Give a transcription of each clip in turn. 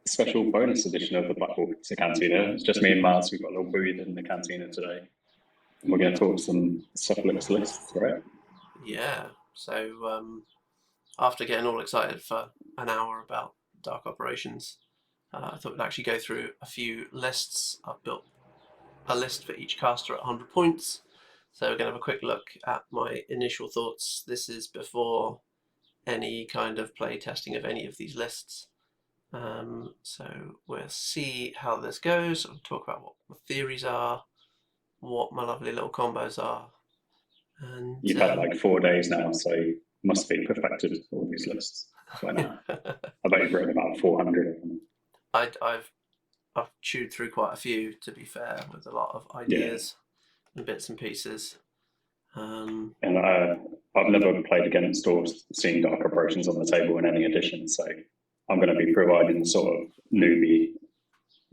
special bonus edition of the Black Water Cantina. It's just me and Mazz. We've got a little booth in the cantina today. And we're going to talk some Suffix lists, right? Yeah. So after getting all excited for an hour about dark operations, I thought we'd actually go through a few lists. I've built a list for each caster at 100 points. So we're going to have a quick look at my initial thoughts. This is before any kind of play testing of any of these lists. So we'll see how this goes. I'll talk about what my theories are, what my lovely little combos are. And you've had like 4 days now, so you must be perfected all these lists by now. I bet you've written about 400 of them. I've chewed through quite a few, to be fair, with a lot of ideas and bits and pieces. And I've never played against or seen dark operations on the table in any edition, so I'm going to be providing sort of newbie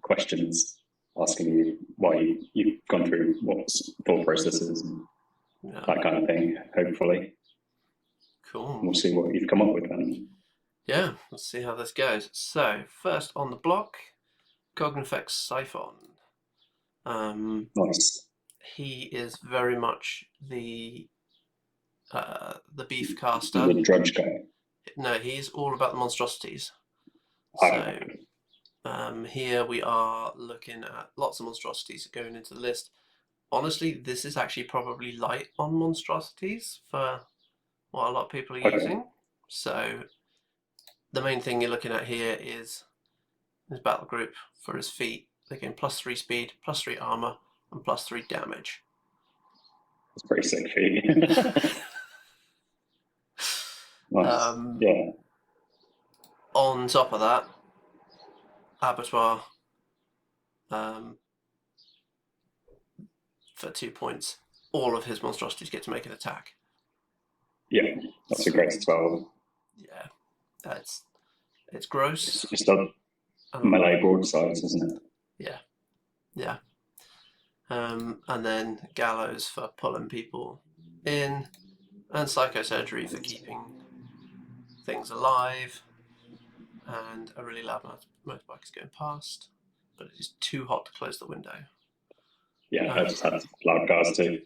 questions, asking you why you've gone through what thought processes and that kind of thing, hopefully. Cool. We'll see what you've come up with then. Yeah, let's see how this goes. So, first on the block, Cognifex Siphon. Nice. He is very much the beef caster. The drudge guy. No, he's all about the monstrosities. So here we are looking at lots of monstrosities going into the list. Honestly, this is actually probably light on monstrosities for what a lot of people are using. So the main thing you're looking at here is his battle group for his feet. They gain +3 speed, +3 armor, and +3 damage. It's pretty sick feat. Nice. Yeah. On top of that, Abattoir for 2 points. All of his monstrosities get to make an attack. Yeah, that's a great 12. Yeah, it's gross. It's the melee broadsides, isn't it? Yeah. And then Gallows for pulling people in, and Psychosurgery for keeping things alive, and a really loud motorbike is going past, but it is too hot to close the window. Yeah, I just had loud cars too.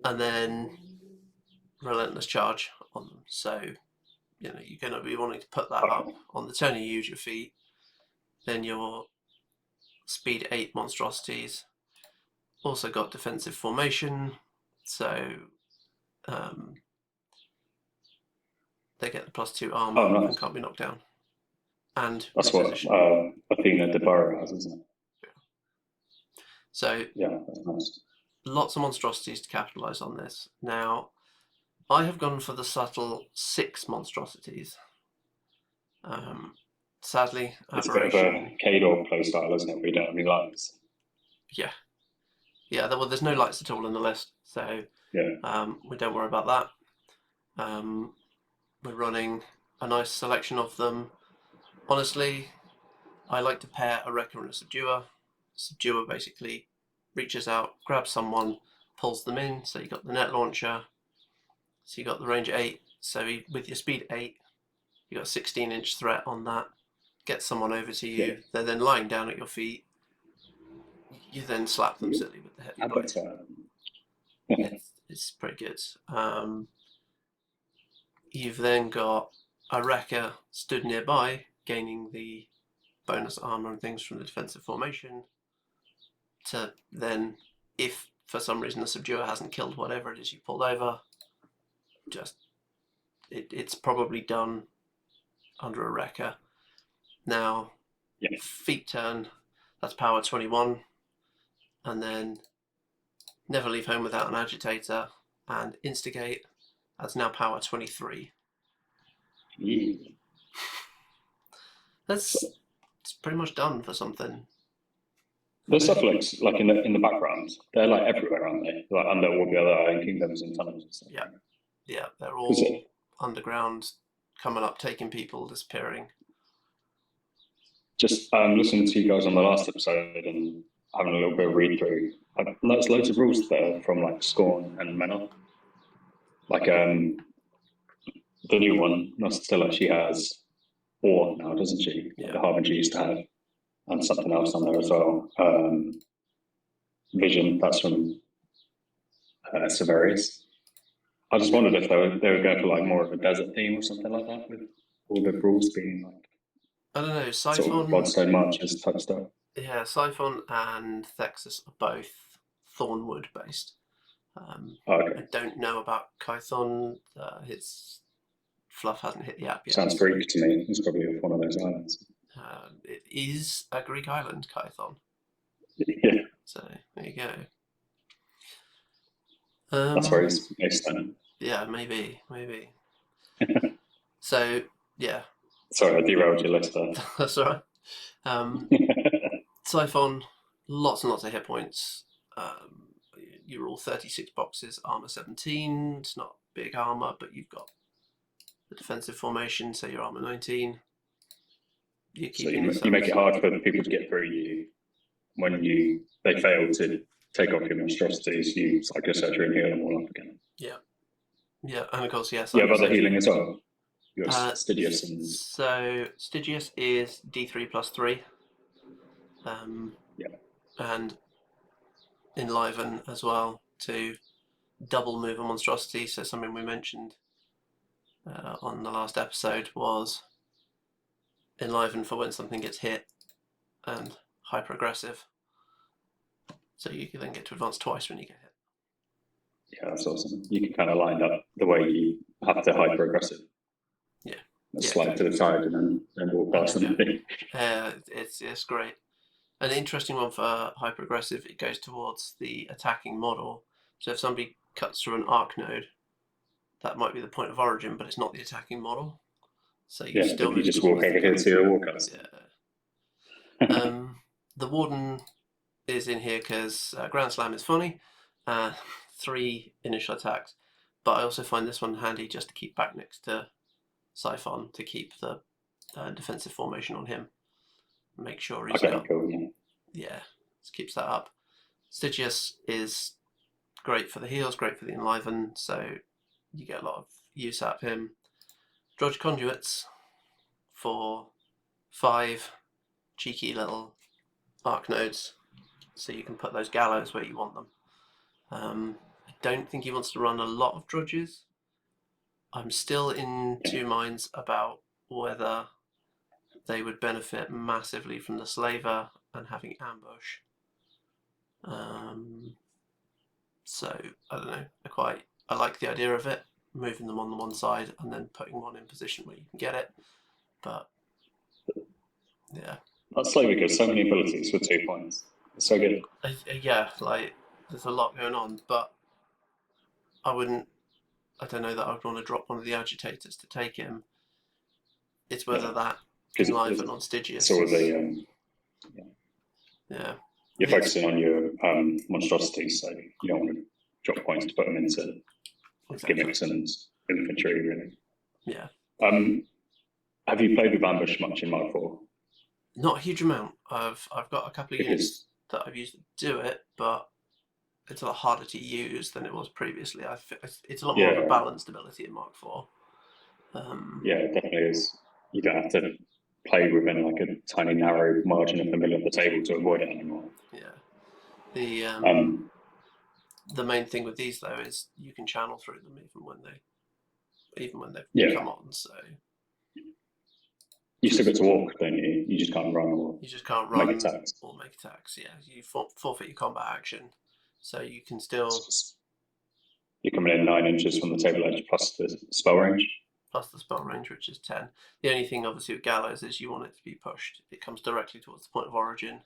And then Relentless Charge on them. So, you're going to be wanting to put that up on the turn you use your feet. Then your speed 8 monstrosities also got defensive formation, so they get the +2 armor and can't be knocked down. And that's what Athena de Burrow has, isn't it? So yeah, that's nice. Lots of monstrosities to capitalize on this. Now, I have gone for the subtle 6 monstrosities. Sadly, it's a bit of a Kador playstyle, isn't it? We don't have any lights. Yeah. Well, there's no lights at all in the list, so we don't worry about that. We're running a nice selection of them. Honestly, I like to pair a Wrecker and a Subduer. Subduer basically reaches out, grabs someone, pulls them in. So you got the net launcher. So you got the range 8. So with your speed 8, you got a 16-inch threat on that. Get someone over to you. Yeah. They're then lying down at your feet. You then slap them silly with the heavy blade. It's pretty good. You've then got a Wrecker stood nearby, gaining the bonus armor and things from the defensive formation. To then, if for some reason the Subduer hasn't killed whatever it is you pulled over, it's probably done under a Wrecker. Now, feet turn, that's power 21, and then never leave home without an agitator, and instigate, that's now power 23. It's pretty much done for something. The Suffix, like in the background, they're like everywhere, aren't they? Like under all the other Iron Kingdoms and tunnels and stuff. Yeah, they're all underground, coming up, taking people, disappearing. Just listening to you guys on the last episode and having a little bit of read through, there's loads of rules there from like Scorn and Menor. Like the new one, Nostella, she has Or now, doesn't she? Yeah. The Harbinger used to have, and something else on there as well. Vision, that's from Severius. I just wondered if they were going for like more of a desert theme or something like that, with all the rules being like, I don't know. sort of Siphon, Bloodstone Marches type stuff. yeah, Siphon and Thexus are both Thornwood based. Okay. I don't know about Kython. His fluff hasn't hit the app yet. Sounds Greek to me. It's probably off one of those islands. It is a Greek island, Kython. Yeah. So there you go. That's where he's based then. Yeah, maybe. So yeah. Sorry, I derailed your list there. That's all right. Siphon, lots and lots of hit points. You roll 36 boxes, armor 17. It's not big armor, but you've got the defensive formation, so your armor 19. So you make it hard for people to get through you when they fail to take off your monstrosities. You psycho surgery and heal them all up again. Yeah, and of course, yes. You have other healing as well. You have Stygius and so Stygius is D3 plus 3. And Enliven as well to double move a monstrosity. So something we mentioned on the last episode was Enliven for when something gets hit, and hyper aggressive. So you can then get to advance twice when you get hit. Yeah, that's awesome. You can kind of line up the way you have to hyper aggressive. Yeah. Slide to the side and then walk past them. It's great. An interesting one for hyper aggressive, it goes towards the attacking model. So if somebody cuts through an arc node, that might be the point of origin, but it's not the attacking model. So you just walk over here to your walkouts. Yeah. The Warden is in here because Grand Slam is funny. 3 initial attacks, but I also find this one handy just to keep back next to Siphon to keep the defensive formation on him. Make sure he's got. Cool, yeah, just keeps that up. Stygius is great for the heals, great for the enliven, so you get a lot of use out of him. Drudge Conduits for 5 cheeky little arc nodes, so you can put those gallows where you want them. I don't think he wants to run a lot of drudges. I'm still in two minds about whether they would benefit massively from the slaver and having ambush. So I don't know. I like the idea of it, moving them on the one side and then putting one in position where you can get it. But yeah, that's slaver because so many abilities for 2 points. It's so good. Yeah, like there's a lot going on, but I don't know that I'd want to drop one of the agitators to take him. It's whether that Enliven on Stygius. Sort of You're focusing on your monstrosities, so you don't want to drop points to put them into gimmicks and infantry, really. Yeah. Have you played with ambush much in Mark 4? Not a huge amount. I've got a couple of units that I've used to do it, but it's a lot harder to use than it was previously. It's a lot more of a balanced ability in Mark 4. Yeah, it definitely is. You don't have to play within like a tiny narrow margin of the middle of the table to avoid it anymore. Yeah. The main thing with these though is you can channel through them even when they've come on. So you still get to walk, don't you? You just can't run or make attacks. Yeah, you forfeit your combat action, so you can still. You're coming in 9 inches from the table edge plus the spell range. Plus the spell range, which is 10. The only thing, obviously, with gallows is you want it to be pushed. It comes directly towards the point of origin.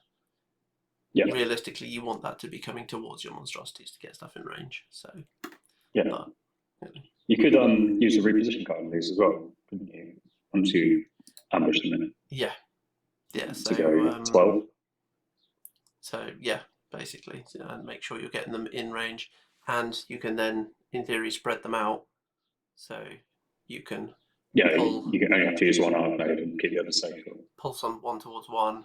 Yeah. Realistically, you want that to be coming towards your monstrosities to get stuff in range. So. Yeah. You could use a reposition card on these as well, couldn't you? Once you ambush them in it. Yeah. Yeah. So to go 12. So yeah, basically, and make sure you're getting them in range, and you can then, in theory, spread them out. So you can. Yeah, you can only have to use one arc node and keep the other safe. Pull one towards one,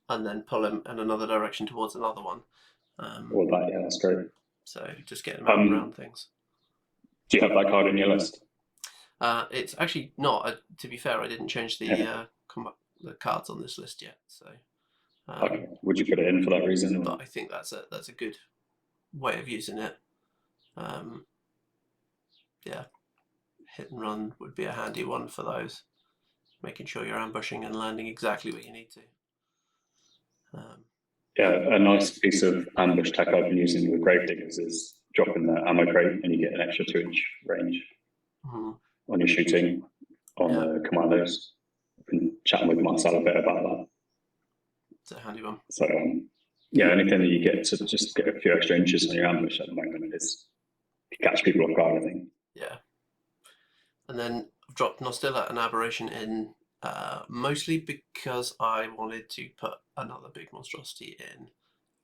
and then pull them in another direction towards another one. All that, yeah, that's great. So just get them out around things. Do you have that card in your list? It's actually not. To be fair, I didn't change the cards on this list yet. So, Okay. Would you put it in for that reason? Or? But I think that's a good way of using it. Yeah, hit and run would be a handy one for those, making sure you're ambushing and landing exactly where you need to. Yeah, a nice piece of ambush tech I've been using with grave diggers is dropping the ammo crate, and you get an extra 2-inch range when you're shooting on the commandos. I've been chatting with Marcel a bit about that. It's a handy one. So, yeah, anything that you get to just get a few extra inches on your ambush at the moment is to catch people off guard, I think. Yeah. And then I've dropped Nostilla and Aberration in mostly because I wanted to put another big monstrosity in.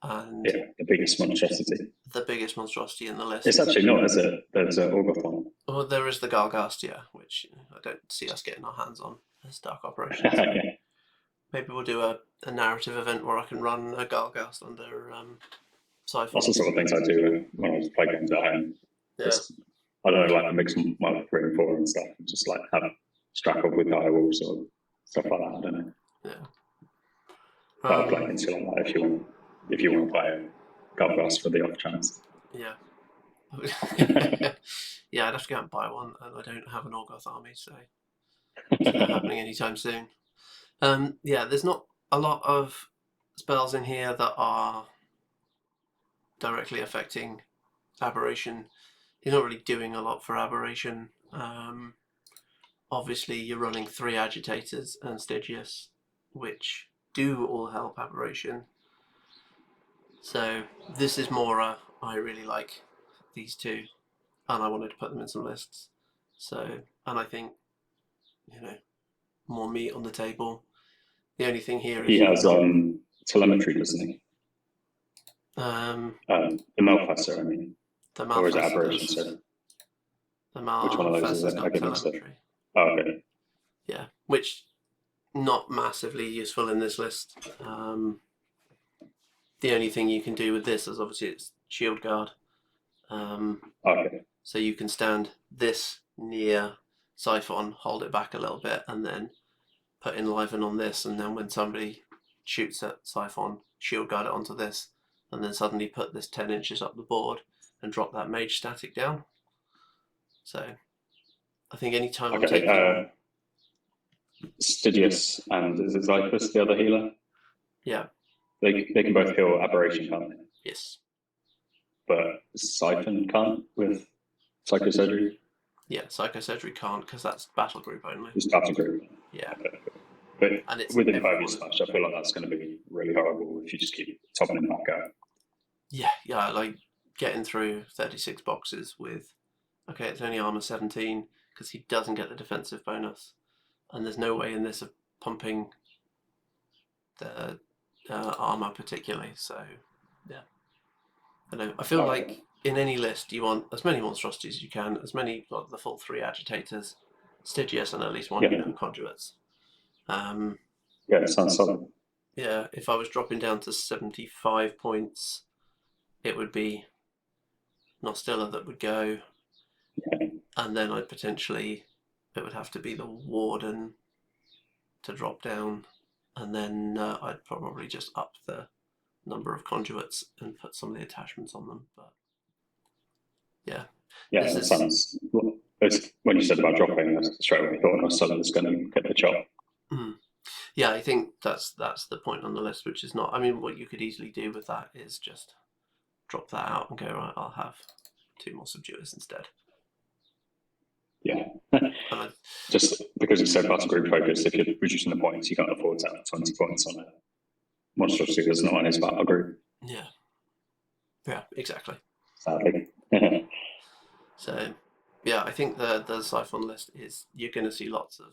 And yeah, the biggest monstrosity. The biggest monstrosity in the list. It's actually not, is it? There's an Orgoth one. Well, there is the Gargast, yeah, which I don't see us getting our hands on as Dark Operations. Yeah. Maybe we'll do a narrative event where I can run a Gargast under Siphon. That's the sort of things I do when I was playing games at home. Yeah. Just, I don't know, like mix my 3 and 4 and stuff, and just like have strap up with direwolves or stuff like that. I don't know. Yeah. I'll play into like that if you want to play a Gargast for the off chance. Yeah. Yeah, I'd have to go and buy one, and I don't have an Orgoth army, so it's not happening anytime soon. Yeah, there's not a lot of spells in here that are directly affecting Aberration. You're not really doing a lot for Aberration. Obviously, you're running 3 Agitators and Stygius, which do all help Aberration. So this is more I really like these two, and I wanted to put them in some lists. So, and I think, more meat on the table. The only thing here is he has telemetry, doesn't he? The Malfasser, I mean. The Malfasser, or is it Aberration? Sorry. The Which one of those is it? got telemetry. Oh, okay. Yeah, which not massively useful in this list. The only thing you can do with this is obviously it's shield guard. Okay. So you can stand this near Siphon, hold it back a little bit, and then put Enliven on this, and then when somebody shoots at Siphon, shield guard it onto this, and then suddenly put this 10 inches up the board and drop that mage static down. So I think any time I'm taking... Stygius and is it Zyphus, the other healer? Yeah. They can both heal Aberration, can't they? Yes. But Siphon can't with Psychosurgery? Yeah, Psychosurgery can't because that's battle group only. It's battle group. Yeah. But with Impervious Smash, I feel like that's going to be really horrible if you just keep topping it back out. Yeah, like getting through 36 boxes with, okay, it's only armor 17 because he doesn't get the defensive bonus. And there's no way in this of pumping the armor particularly, so yeah. I feel like in any list you want as many monstrosities as you can, as many of the full 3 Agitators, Stygius, and at least 1 Conduits. Yeah, it sounds solid. Yeah, if I was dropping down to 75 points, it would be Nostilla that would go, and then I'd potentially... it would have to be the Warden to drop down, and then I'd probably just up the number of conduits and put some of the attachments on them. But yeah, that sounds. When you said about dropping, straight away I thought Nostella was going to get the chop. Yeah, I think that's the point on the list, which is not. I mean, what you could easily do with that is just drop that out and go, right, I'll have 2 more Subduers instead. Yeah. Just because it's so battle group focused, if you're reducing the points, you can't afford to have 20 points on a monstrosity that's not on his battle group. Yeah, exactly. Sadly. So, yeah, I think the Siphon list is, you're going to see lots of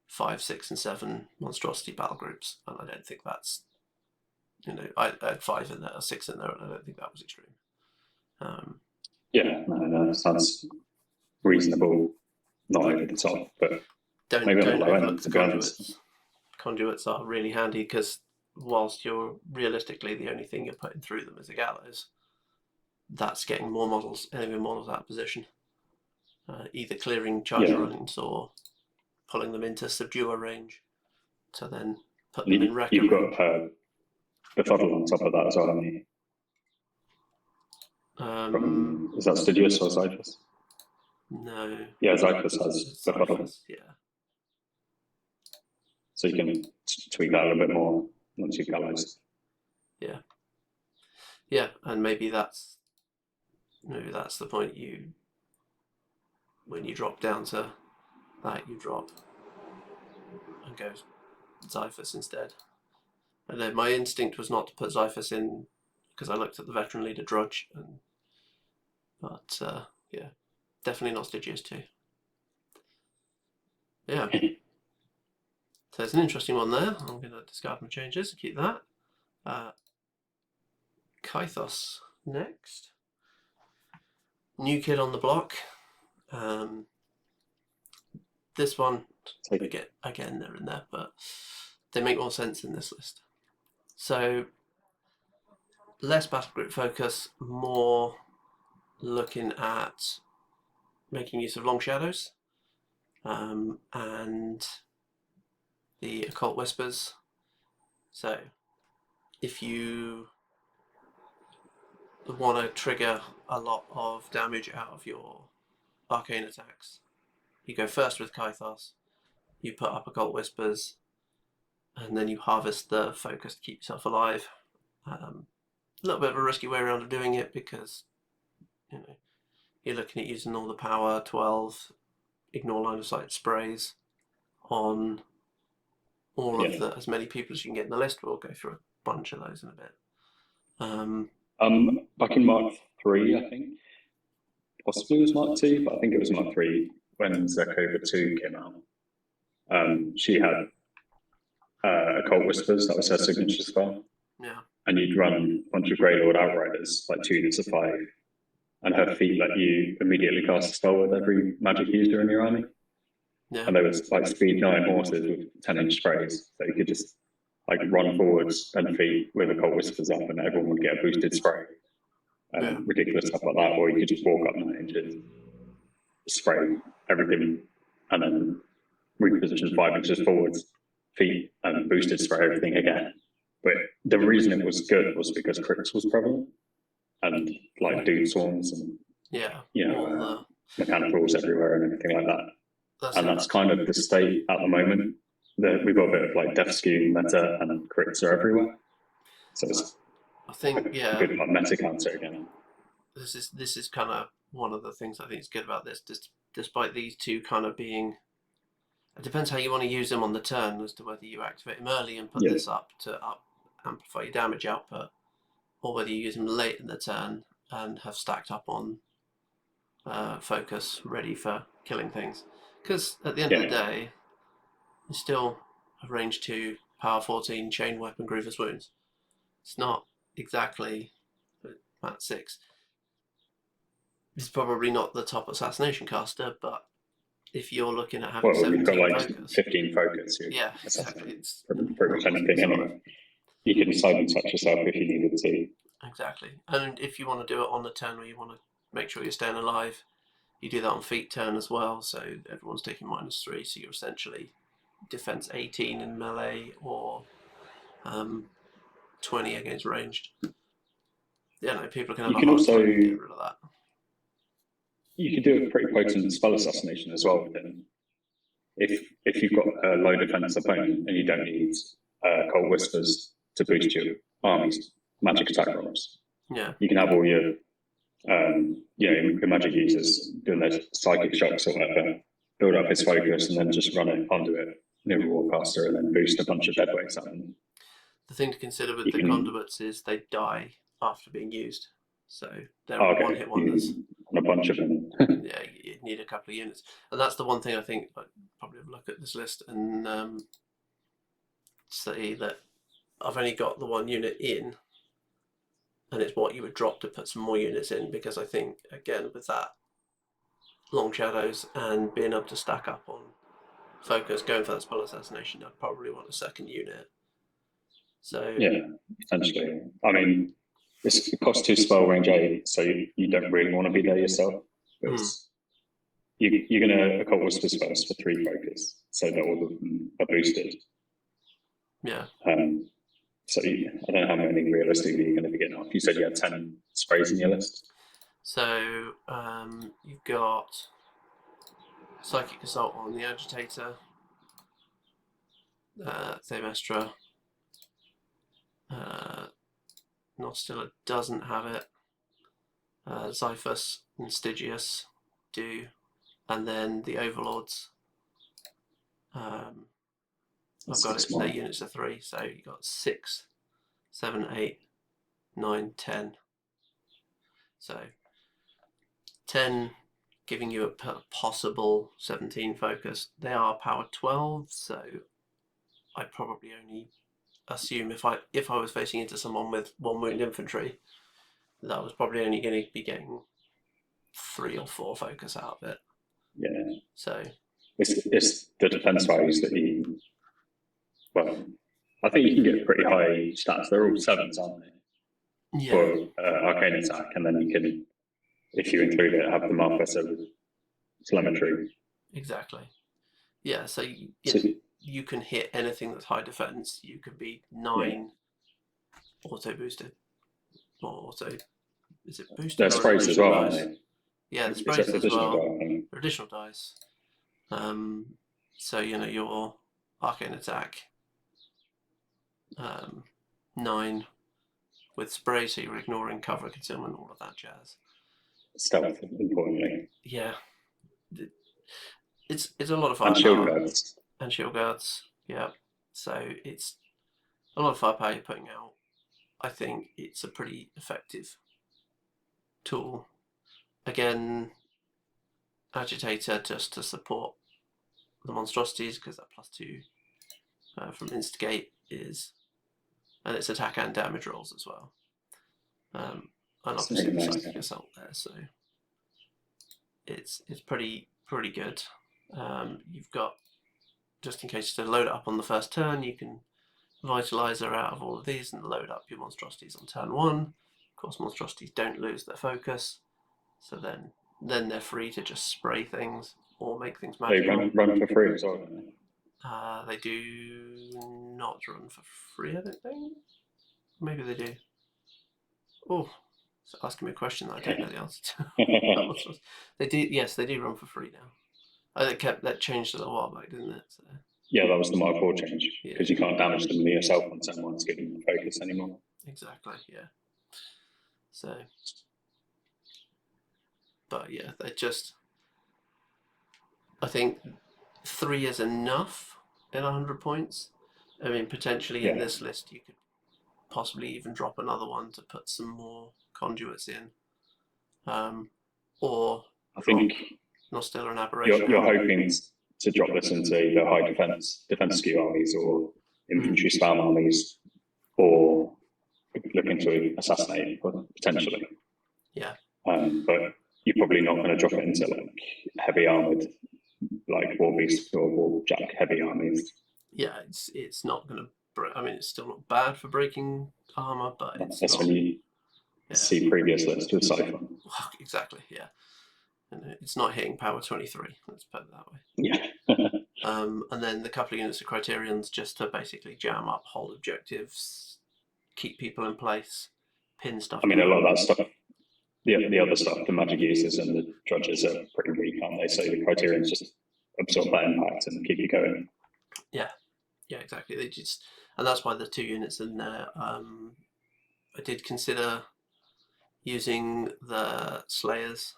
5, 6, and 7 monstrosity battle groups, and I don't think that's, I had 5 in there, or 6 in there, and I don't think that was extreme. No, that sounds reasonable, not over the top, but don't overlook the conduits. Conduits are really handy because whilst you're realistically the only thing you're putting through them is a gallows, that's getting more models, enemy models out of position. either clearing charge runs or pulling them into subduer range to then put them in wrecker. You've got befuddle on top of that as well, haven't you? Is that Studious or Zyphus? No. Yeah, Zyphus has befuddle. Yeah. So you can tweak that a little bit more once you've gallows. Yeah. Yeah, and maybe that's the point. When you drop down to that, you drop and go Zyphus instead. And then my instinct was not to put Zyphus in because I looked at the veteran leader Drudge, but yeah, definitely not Stygius too. Yeah. So there's an interesting one there. I'm going to discard my changes and keep that. Kythos next. New kid on the block. This one, again, they're in there, but they make more sense in this list. So, less battle group focus, more looking at making use of long shadows and the occult whispers. So, if you want to trigger a lot of damage out of your arcane attacks, you go first with Kythos, you put up occult whispers, and then you harvest the focus to keep yourself alive. A little bit of a risky way around of doing it because you're looking at using all the power 12 ignore line of sight sprays on all of as many people as you can get in the list. We'll go through a bunch of those in a bit. Back in Mark 3, I think, possibly it was Mark 2, but I think it was Mark 3 when Zekova 2 came out. She had occult whispers, that was her signature spell. Yeah. And you'd run a bunch of Grey Lord Outriders, like 2 units of 5, and her feet let you immediately cast a spell with every magic user in your army. Yeah. And there was like speed 9 horses with 10-inch sprays, so you could just like run forwards and feet with occult whispers up, and everyone would get a boosted spray. Ridiculous stuff like that, or you could just walk up 9 inches, spray everything, and then reposition 5 inches forwards, feet, and boosted spray everything again. But the reason it was good was because crits was prevalent, and like dude swarms and mechanicals everywhere and everything like that. That's kind of the state at the moment. We've got a bit of like death skew meta, and crits are everywhere. So it's I think a good like meta counter again. This is kind of one of the things I think is good about this. Despite these two kind of being, it depends how you want to use them on the turn as to whether you activate them early and put this up to amplify your damage output, or whether you use them late in the turn and have stacked up on focus ready for killing things. Because at the end of the day, it's still a range 2, power 14, chain weapon, grievous wounds. It's not exactly at 6. It's probably not the top assassination caster, but if you're looking at having 17 you've got like focus, 15 focus. Yeah, exactly. It's pretty much anything anyway. You can silent touch yourself if you needed to. Exactly. And if you want to do it on the turn where you want to make sure you're staying alive, you do that on feet turn as well. So everyone's taking -3, so you're essentially defense 18 in melee or 20 against ranged. Yeah, no, people can have a hard time getting rid of that. You could do a pretty potent spell assassination as well. Then, if you've got a low defense opponent and you don't need cold whispers to boost your army's magic attack rolls, you can have all your your magic users doing their psychic shocks or whatever, build up his focus, and then just run it onto it, warcaster, and then boost a bunch of deadweights at them. The thing to consider with the conduits is they die after being used, so they're one-hit wonders. And a bunch of them. Yeah, you need a couple of units, and that's the one thing I think I'd probably have a look at this list and say that I've only got the 1 unit in, and it's what you would drop to put some more units in, because I think again with that long shadows and being able to stack up on focus, going for that spell assassination, I'd probably want a 2nd unit. So yeah, potentially. I mean, it costs 2 spell range 8, so you don't really want to be there yourself. But you're going to occult whispers first for 3 focus, so that all of them are boosted. Yeah. So I don't know how many realistically you're going to be getting off. You said you had 10 sprays in your list. So you've got Psychic Assault on the Agitator, Themestra. Nostilla doesn't have it. Xiphus and Stygius do, and then the Overlords. I've got it. Their units are 3, so you got 6, 7, 8, 9, 10. So 10 giving you a possible 17 focus. They are power 12, so I probably only assume if I was facing into someone with 1 wound infantry, that I was probably only going to be getting 3 or 4 focus out of it. Yeah. So it's the defense values that you. Well, I think you can get pretty high stats. They're all 7s, aren't they? Yeah. For arcane attack, and then you can, if you include it, have the marker with telemetry. Exactly. Yeah. So you can hit anything that's high defense. You could be 9 auto boosted, or auto. Is it boosted? They're sprays as well, aren't they? Yeah, the sprays as well. They're additional dice. So your arcane attack 9 with spray, so you're ignoring cover, concealment, all of that jazz. Stealth, importantly. Yeah, it's a lot of firepower. And shield guards. And shield guards. Yeah, so it's a lot of firepower you're putting out. I think it's a pretty effective tool. Again, Agitator just to support the monstrosities, because that +2 from Instigate is, and it's attack and damage rolls as well. And obviously Psychic Assault there, so it's pretty good. You've got, just in case to load it up on the first turn, you can Vitalizer out of all of these and load up your monstrosities on turn 1. Of course, monstrosities don't lose their focus, so then they're free to just spray things or make things magical. They run for free as well. They do not run for free, I don't think. Maybe they do. Oh, so asking me a question that I don't know the answer to. They do, yes, they do run for free now. That changed a little while back, didn't it? So. Yeah, that was the Mark 4 change, because you can't damage them yourself on turn 1 to give them focus anymore. Exactly, yeah. So, but yeah, they just, I think 3 is enough in 100 points. I mean, potentially in this list, you could possibly even drop another one to put some more conduits in. Or I think Nostilla and Aberration. You're hoping to drop this into either high defense skew armies or infantry spam armies, or looking to assassinate potentially. Yeah. But you're probably not going to drop it into like heavy armored, like War Beast or War Jack heavy armies. Yeah, it's not going to. I mean, it's still not bad for breaking armor, but that's when you see previous lists with Cypher. Exactly. Yeah. And it's not hitting power 23. Let's put it that way. Yeah. And then the couple of units of Criterions just to basically jam up, hold objectives, keep people in place, pin stuff. I mean, a lot of that stuff, the other stuff, the magic users and the drudges are pretty weak, aren't they? So the Criterions just absorb that impact and keep you going. Yeah. Yeah, exactly. They just, and that's why the 2 units in there. I did consider using the Slayers.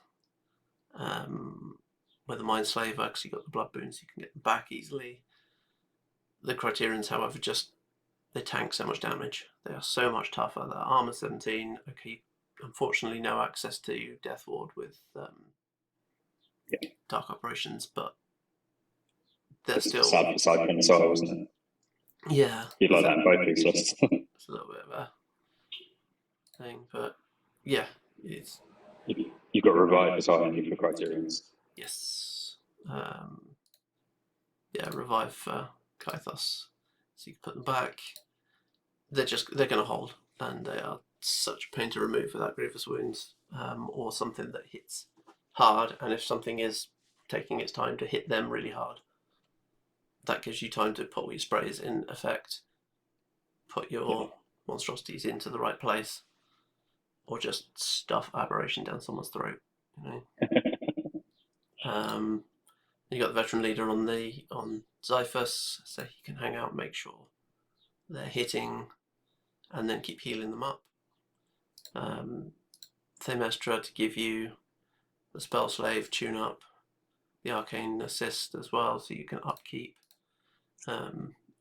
With the Mind Slaver, because you got the blood boons, you can get them back easily. The Criterions, however, they tank so much damage. They are so much tougher. Their armor 17. Okay, unfortunately, no access to Death Ward with Dark Operations, but they're still sad for Cyclone as well, wasn't it? Yeah, you'd like that in both these lists. It's a little bit of a thing, but yeah, it's. You've got Revive as well, haven't you, for Criterions? Yes. Yeah, Revive for Kythos. So you can put them back. They're going to hold, and they are such a pain to remove without Grievous Wounds, or something that hits hard. And if something is taking its time to hit them really hard. That gives you time to put all your sprays in effect, put your monstrosities into the right place, or just stuff aberration down someone's throat. You got the veteran leader on Xiphus, so he can hang out and make sure they're hitting, and then keep healing them up. Themestra to give you the spell slave tune up, the arcane assist as well, so you can upkeep.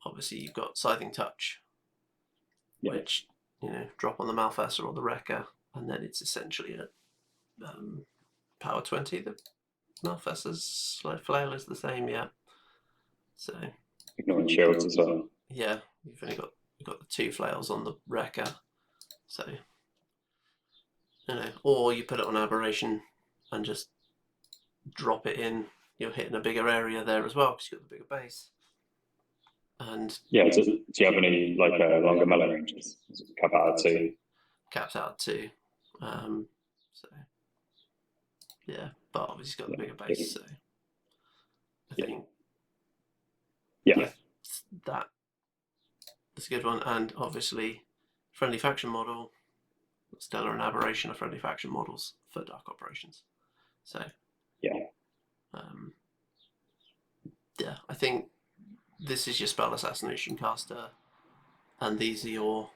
Obviously, you've got scything touch, which drop on the Malfesser or the Wrecker, and then it's essentially a power 20. The Malfesser's flail is the same, So ignoring shields as well. Yeah, you've only got the 2 flails on the Wrecker, so or you put it on aberration and just drop it in. You're hitting a bigger area there as well because you've got the bigger base. And do you have any longer melee ranges? Cap out at 2. Caps out at 2. So but obviously he's got the bigger base, so I think that's a good one. And obviously friendly faction model, Stellar and Aberration are friendly faction models for dark operations. So I think this is your spell assassination caster, and these are your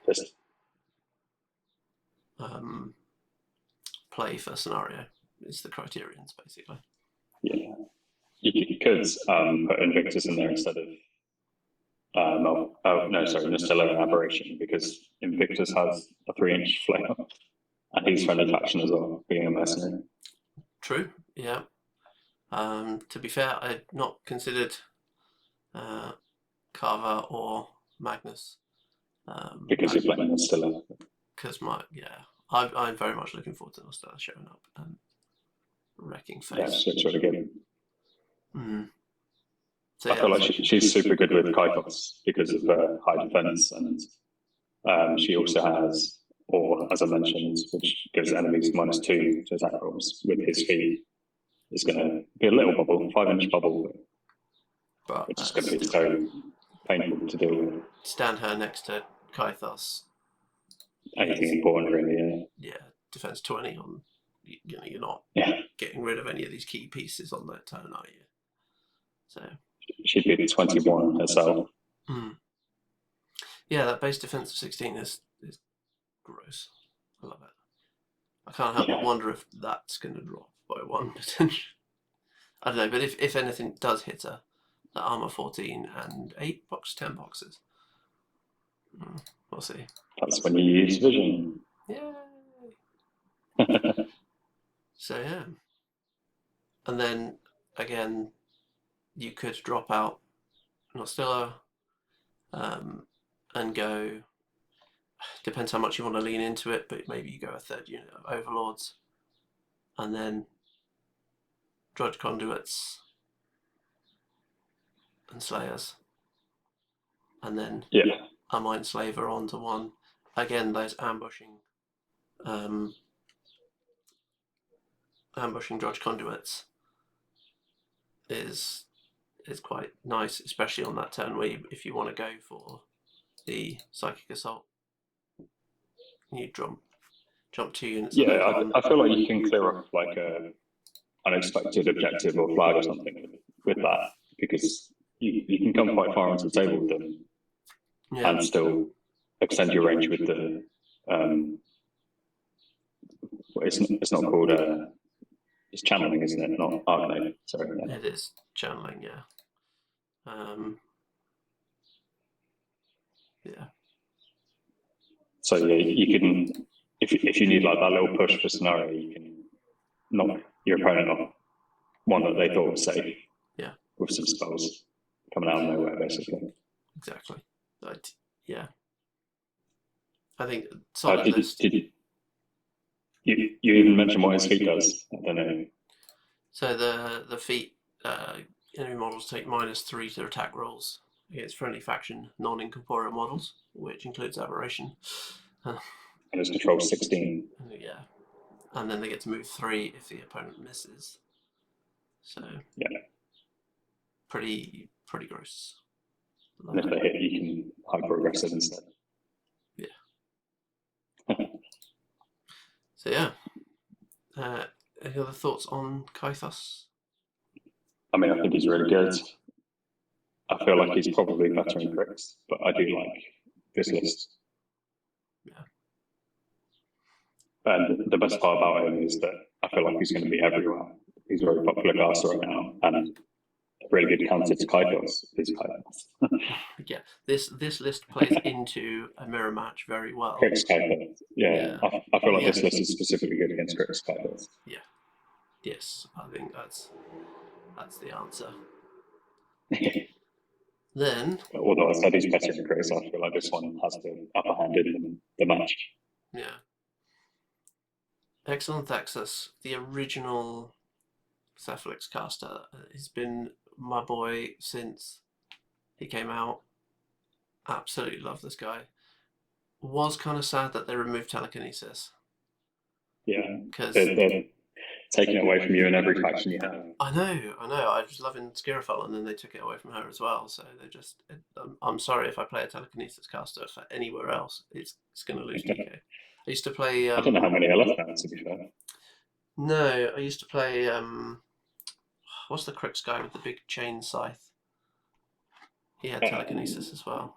play for scenario. It's the criterions basically. Yeah, you could put Invictus in there instead of Stellar and Aberration, because Invictus has a 3-inch flail, and he's friendly faction as well, being a mercenary. True. Yeah. To be fair, I'd not considered Carver or Magnus. Because you're playing Nostella. Because I'm very much looking forward to Nostella showing up and wrecking face. Yeah, it's really good. So, I feel like she's super good with Kaitos because of her high defense, and she also has, or as I mentioned, which gives enemies -2 to attack rolls with his feet. It's going to be a little bubble, 5-inch bubble, but it's going to be so painful to deal with. Stand her next to Kythos. Anything important, really. Yeah, defense 20 on. You're not getting rid of any of these key pieces on that turn, are you? So she'd be 21 herself. Yeah, that base defense of 16 is gross. I love it. I can't help but wonder if that's going to drop by 1 potentially. I don't know, but if anything does hit her, the armor 14 and 8 box, 10 boxes. We'll see. That's when you use vision. Yay! So and then again, you could drop out Nostella and go. Depends how much you want to lean into it, but maybe you go a 3rd unit of Overlords, and then Drudge Conduits and Slayers, and then a Mindslaver onto 1. Again, those ambushing Drudge Conduits is quite nice, especially on that turn where if you want to go for the Psychic Assault, you jump 2 units. Yeah, I feel like you can clear off like a unexpected objective or flag or something with that, because you can come quite far onto the table with them and still extend your range with the it's not called it's channeling, isn't it? Not Arcanine. Sorry. Yeah. It is channeling, yeah. So you can, if you need like that little push for scenario, you can knock your opponent off one that they thought was safe. Yeah. With some spells coming out of nowhere, basically. Exactly. I think solid list. Did you even mention what his feat does? I don't know. So the feat, enemy models take -3 to attack rolls against friendly faction non-incorporeal models, which includes aberration. And it's control 16. Yeah. And then they get to move 3 if the opponent misses. So yeah, pretty gross. and if they hit, you can hyper aggressive instead. Yeah. So yeah. Any other thoughts on Kythos? I mean, I think he's really good. I feel like he's probably better in crits, but I do like this list. Yeah. And the best part about him is that I feel like he's going to be everywhere. He's a very popular caster right now, and a really good counter to Kythos is Kythos. Yeah, this list plays into a mirror match very well. Crits Kythos, yeah. I feel like this list is specifically good against Crits Kythos. Yeah. Yes, I think that's the answer. Then, although I said he's better in crits, I feel like this one has the upper hand in the match. Yeah. Excellent Texas, the original Cephalix caster, has been my boy since he came out. Absolutely love this guy. Was kind of sad that they removed telekinesis. Yeah, because they're taking it away from you in every faction you have. I know. I was loving Skirafel, and then they took it away from her as well. So they just. I'm sorry if I play a telekinesis caster for anywhere else, it's going to lose TK. I used to play. I don't know how many are left now, to be fair. No, I used to play. What's the Crix guy with the big chain scythe? He had telekinesis as well.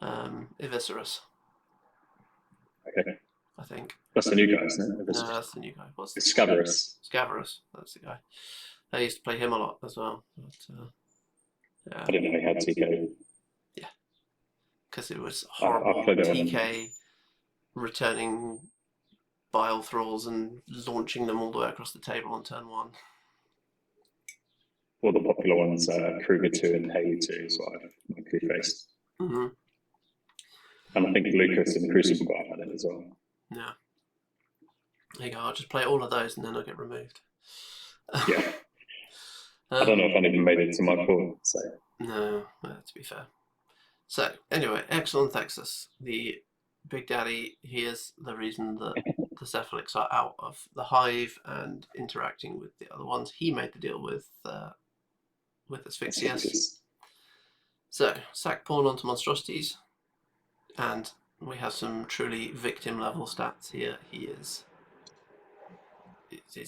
Eviscerus. Okay. I think. That's the new guy, isn't it? No, that's the new guy. What's the Scavarus. Scavarus, that's the guy. I used to play him a lot as well. But, yeah. I didn't know he had TK. Yeah. Because it was horrible. TK returning bile thralls and launching them all the way across the table on turn 1. All the popular ones, Kruger 2 and Haley 2 is what I've mostly faced. Mm-hmm. And I think Lucas and Crucible got had it as well. Yeah. There you go, I'll just play all of those and then I'll get removed. Yeah. I don't know if any of them made it to my pool, so. No, to be fair. So, anyway, excellent Texas. The Big Daddy, he is the reason that the Cephalix are out of the hive and interacting with the other ones. He made the deal with Asphyxius. So, sack pawn onto monstrosities, and we have some truly victim level stats here. He's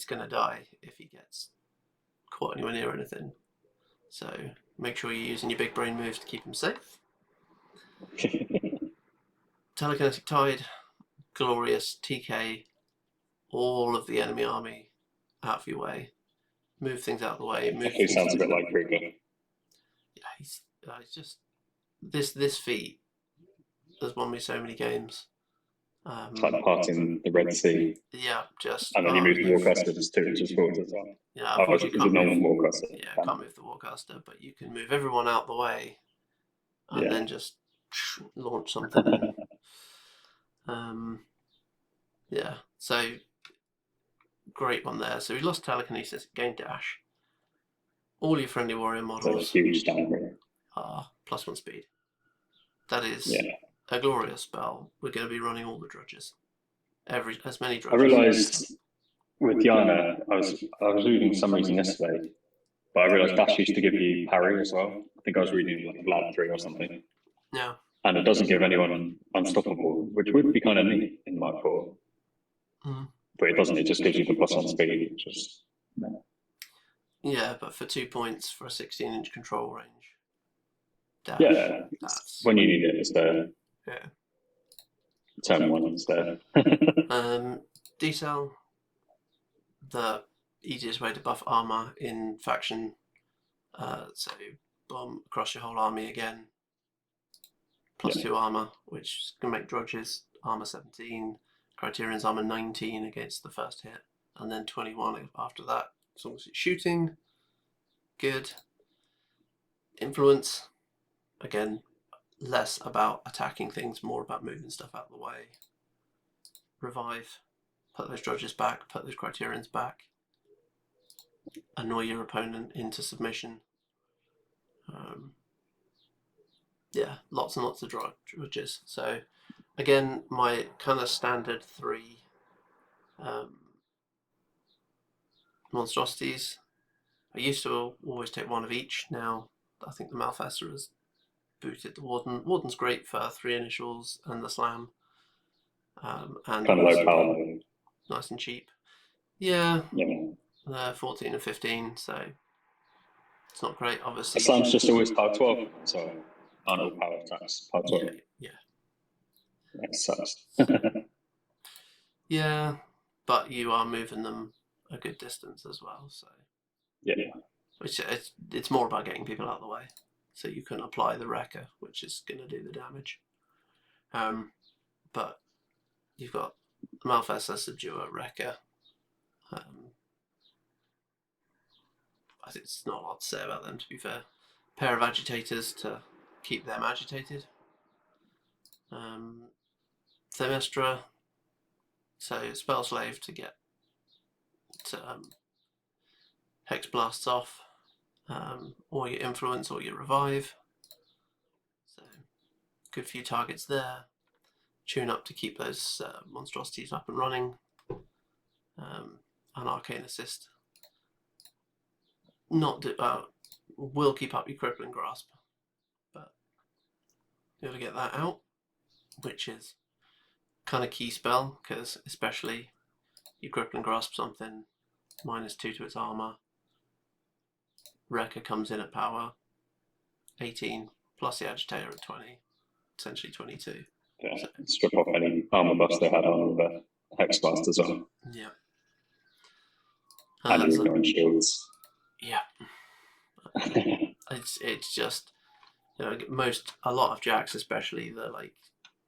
going to die if he gets caught anywhere near anything. So make sure you're using your big brain moves to keep him safe. Telekinetic Tide, Glorious, TK, all of the enemy army out of your way. Move things out of the way. He sounds a bit like Kruger. Yeah, he's just this feat has won me so many games. It's like parting the Red Sea. Yeah, just. And then you move the Warcaster just 2 inches forward as well. Yeah, unfortunately, can't move the Warcaster. Yeah, can't move the Warcaster, but you can move everyone out the way, and then just launch something in. Yeah, so great one there. So we lost telekinesis, gained dash. All your friendly warrior models. So huge downgrade. Are +1 speed. That is a glorious spell. We're going to be running all the drudges. As many drudges. I realised with Yana, I was reading some reason yesterday, but I realised Dash used to give you parry as well. I think I was reading like Vlad 3 or something. Yeah. And it doesn't give anyone unstoppable, which would be kind of neat in my thought. Mm. But it doesn't, it just gives you the +1 speed, which is... Yeah, but for 2 points for a 16-inch control range. Dash, yeah, when you need it, it's there. Yeah. Turn 1, it's there. D-Cell, the easiest way to buff armor in faction. So bomb across your whole army again. +2 armor, which is going to make drudges armor 17, Criterion's armor 19 against the first hit, and then 21 after that, as long as it's shooting. Good. Influence, again, less about attacking things, more about moving stuff out of the way. Revive, put those drudges back, put those Criterions back. Annoy your opponent into submission. Yeah, lots and lots of drudges. So, again, my kind of standard 3 monstrosities. I used to always take one of each. Now I think the Malfester has booted the Warden. Warden's great for 3 initials and the Slam. And kind of low power. Nice and cheap. Yeah. Yeah. 14 and 15, so it's not great, obviously. The Slam's just always power 12, so aren't all power attacks power 12. Yeah. That sucks. Yeah, but you are moving them a good distance as well, so. Yeah. It's more about getting people out of the way, so you can apply the Wrecker, which is going to do the damage. But you've got Malfester, Subduer, Wrecker. I think it's not a lot to say about them, to be fair. Pair of agitators to keep them agitated. Themystra, so Spell Slave to get Hex Blasts off, or your Influence or your Revive. So good few targets there. Tune up to keep those monstrosities up and running. An Arcane Assist. Will keep up your Crippling Grasp, but you got to get that out, which is kind of key spell, because especially you Crippling Grasp something, -2 to its armor. Wrecker comes in at power 18, plus the Agitator at 20, essentially 22. Yeah, so, strip off any armor buffs they had on the Hex Blast as well. Yeah. And you're ignoring shields. Yeah. it's just, a lot of jacks, especially the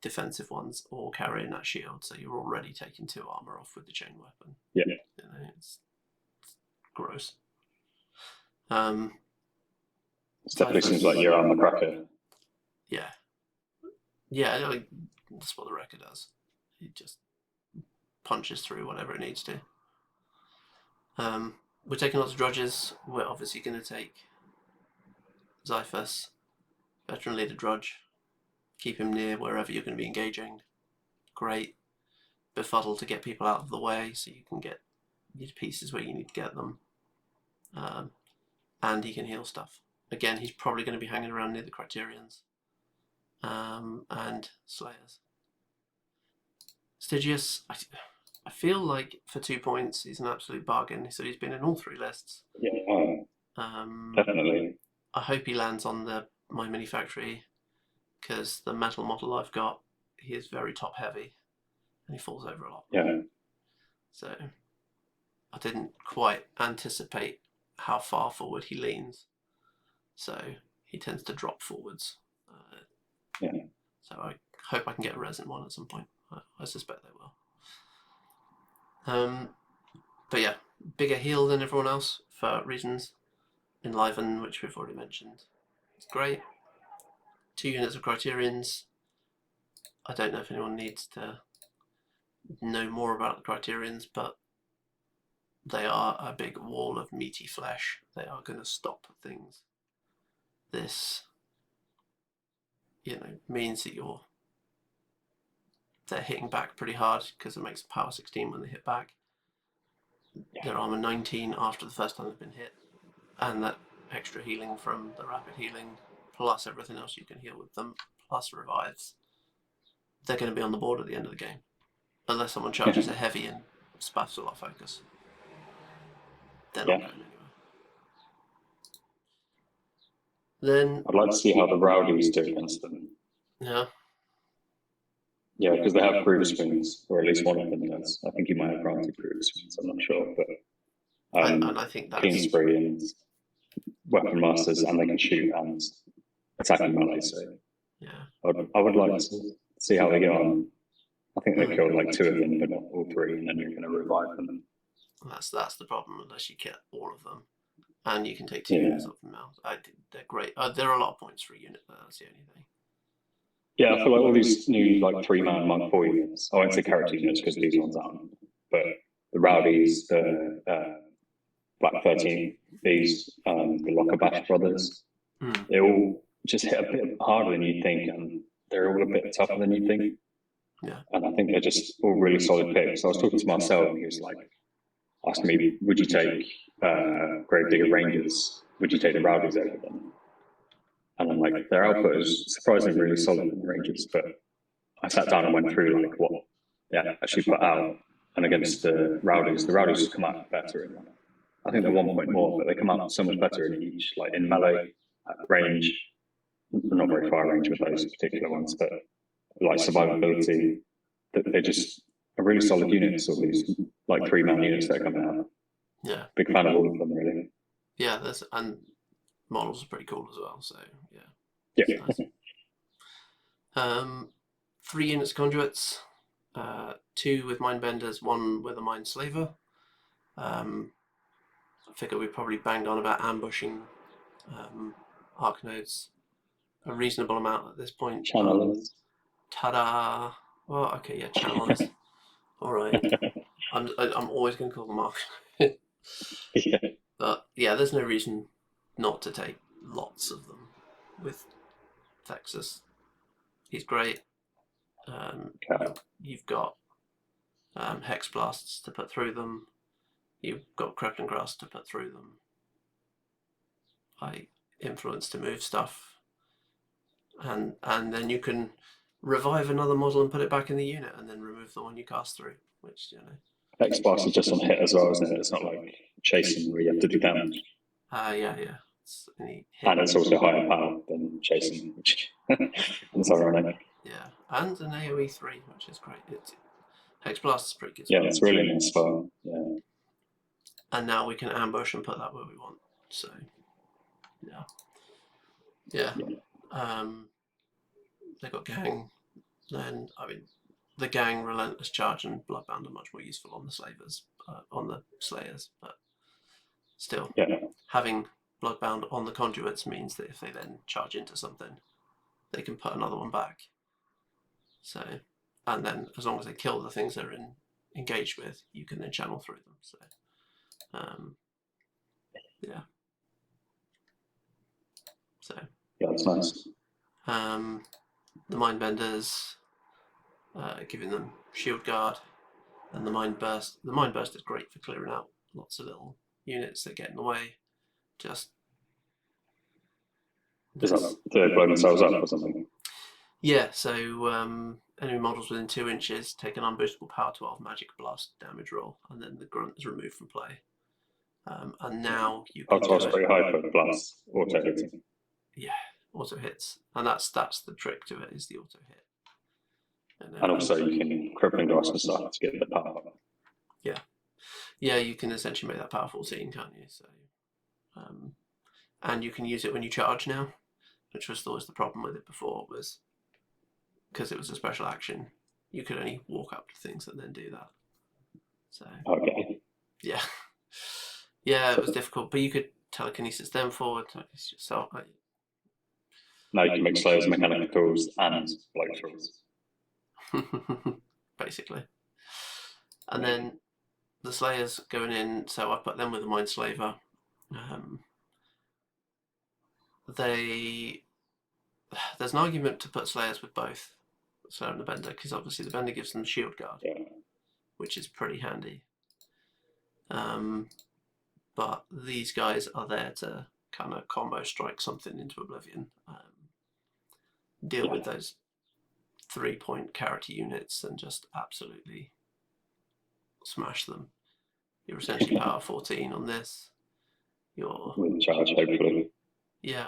defensive ones, all carrying that shield, so you're already taking 2 armor off with the chain weapon. Yeah. It's gross. It definitely seems like you're on the Cracker. Yeah, that's what the Wrecker does. It just punches through whatever it needs to. We're taking lots of Drudges. We're obviously going to take Xiphus, Veteran Leader Drudge. Keep him near wherever you're going to be engaging. Great. Befuddle to get people out of the way so you can get your pieces where you need to get them. And he can heal stuff. Again, he's probably going to be hanging around near the Criterions. And Slayers. Stygius, I feel like for 2 points he's an absolute bargain. So he's been in all 3 lists. Yeah, definitely. I hope he lands on my mini factory, because the metal model I've got, he is very top heavy and he falls over a lot. Yeah. So I didn't quite anticipate how far forward he leans. So he tends to drop forwards. So I hope I can get a resin one at some point. I suspect they will. But yeah, bigger heal than everyone else for reasons. Enliven, which we've already mentioned. It's great. 2 units of Criterions. I don't know if anyone needs to know more about the Criterions, but they are a big wall of meaty flesh. They are going to stop things. This, means that they're hitting back pretty hard, because it makes power 16 when they hit back. Their armor 19 after the first time they've been hit, and that extra healing from the rapid healing, plus everything else you can heal with them, plus revives. They're going to be on the board at the end of the game, unless someone charges a heavy and spaffs a lot of focus. They're not going anywhere. Then I'd like to see how the Rowdies do against them. Yeah. Yeah, because they have Groove Swings, or at least one of them does. I think he might have granted Groove Swings, I'm not sure. But and I think that's Keen Spree and Weapon Masters, and they can shoot and attack in melee. So yeah, I would like to see how they go on. I think they killed 2 of them, but not all 3, and then you're going to revive them. That's the problem, unless you get all of them. And you can take 2 units of them now. They're great. There are a lot of points for a unit, but that's the only thing. Yeah, I feel like all these new 3-man Mark 4 units, I won't say character units because these ones aren't, but the Rowdies, the Black 13, these, the Locker Bash brothers, they all just hit a bit harder than you'd think, and they're all a bit tougher than you'd think. Yeah. And I think they're just all really solid picks. So I was talking to Marcel, and he was asking me, would you take Gravedigger Rangers, would you take the Rowdies over them? And then like their output is surprisingly really solid in the Rangers, but I sat down and went through like what they actually put out, and against the Rowdies come out better. I think they're 1 point more, but they come out so much better in each, like in melee, range, not very far range with those particular ones, but like survivability, they're just a really solid unit. So these like 3-man units that are coming out. Yeah. Big fan of all of them, really. Yeah, and models are pretty cool as well. So yeah. Nice. 3 units conduits, 2 with mindbenders, 1 with a mindslaver. I figure we probably banged on about ambushing arc nodes a reasonable amount at this point. Channelers. Ta-da! Well, okay, yeah, channelers. All right. I'm always going to call them arc. Yeah. But yeah, there's no reason not to take lots of them with Texas. He's great. You've got Hex Blasts to put through them. You've got Crippling Grasp to put through them. Influence to move stuff. And then you can revive another model and put it back in the unit and then remove the one you cast through, which, you know. Hex Blast is just on hit as well, isn't it? It's not like chasing where you have to do damage. Yeah. And it's also higher power than chasing, which is ironic. Yeah, and an AoE 3, which is great. Hex Blast is pretty good. Yeah, it's really nice fun. Yeah. And now we can ambush and put that where we want. So, yeah. They got Gang. Then, the Gang, Relentless Charge, and Bloodbound are much more useful on the Slavers, on the Slayers. But still, having Bloodbound on the Conduits means that if they then charge into something, they can put another one back. So, and then as long as they kill the things they're engaged with, you can then channel through them. So, yeah, that's nice. The Mindbenders, giving them Shield Guard, and the Mind Burst. The Mind Burst is great for clearing out lots of little units that get in the way. Just is that to blow themselves up or something? Yeah, so enemy models within 2 inches take an unboostable power 12 magic blast damage roll, and then the grunt is removed from play. And now you can. Power 12 is pretty high for the blast auto hitting. Yeah, auto hits, and that's the trick to it, is the auto hit. And also you can Crippling Grasp and stuff to get the power. Yeah, you can essentially make that power 14, can't you? So, and you can use it when you charge now, which was always the problem with it before, was because it was a special action, you could only walk up to things and then do that. So yeah, it was difficult, but you could telekinesis them forward, telekinesis yourself. Now you can make Slayers mechanical tools and blow tools. Basically. And then the Slayers going in, so I put them with the Mind Slaver. There's an argument to put Slayers with both Slayer and the Bender, because obviously the Bender gives them Shield Guard, which is pretty handy. But these guys are there to kind of combo strike something into oblivion, deal with those 3-point character units and just absolutely smash them. You're essentially power 14 on this. You're with charge, hopefully. Yeah.